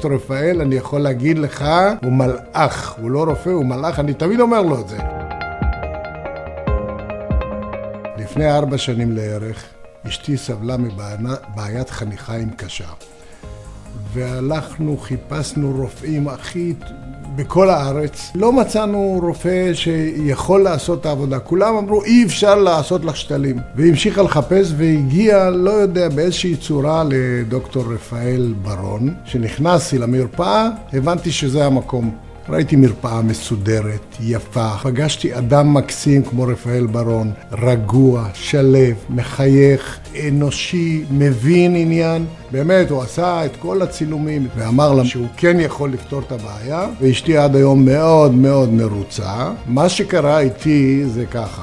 דוקטור רפאל, אני יכול להגיד לך, הוא מלאך, הוא לא רופא, הוא מלאך, אני תמיד אומר לו את זה. לפני 4 שנים לערך, אשתי סבלה מבעיית חניכיים קשה. והלכנו, חיפשנו רופאים בכל הארץ. לא מצאנו רופא שיכול לעשות את העבודה. כולם אמרו, אי אפשר לעשות לך שתלים. והמשיכה לחפש והגיע, לא יודע, באיזושהי צורה לדוקטור רפאל ברון. שנכנסתי למרפאה, הבנתי שזה המקום. ראיתי מרפאה מסודרת, יפה. פגשתי אדם מקסים כמו רפאל ברון, רגוע, שלב, מחייך, אנושי, מבין עניין. באמת, הוא עשה את כל הצילומים ואמר לה שהוא כן יכול לפתור את הבעיה. ואשתי עד היום מאוד מאוד מרוצה. מה שקרה איתי זה ככה.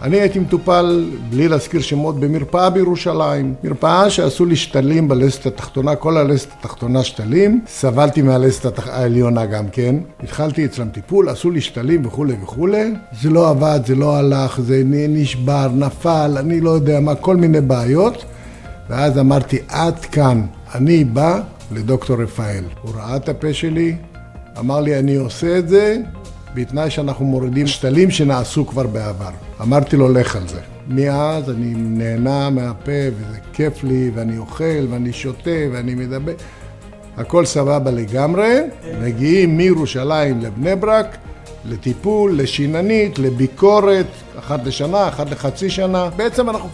אני הייתי מטופל, בלי להזכיר שמות, במרפאה בירושלים. מרפאה שעשו לי שתלים בלסת התחתונה, כל הלסת התחתונה שתלים. סבלתי מהלסת העליונה גם כן. התחלתי אצלם טיפול, עשו לי שתלים וכו' וכו'. זה לא עבד, זה לא הלך, זה נשבר, נפל, אני לא יודע מה, כל מיני בעיות. ואז אמרתי, עד כאן, אני בא לדוקטור רפאל. הוא ראה את הפה שלי, אמר לי, אני עושה את זה, בתנאי שאנחנו מורידים שתלים שנעשו כבר בעבר. אמרתי לו, לך על זה. מאז אני נהנה מהפה וזה כיף לי, ואני אוכל ואני שותה ואני מדבר. הכל סבבה לגמרי. מגיעים מירושלים לבני ברק, לטיפול, לשיננית, לביקורת, 1 לשנה, 1 לחצי שנה. בעצם אנחנו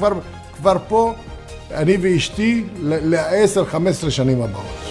כבר פה, אני ואשתי, ל10-15 שנים הבאות.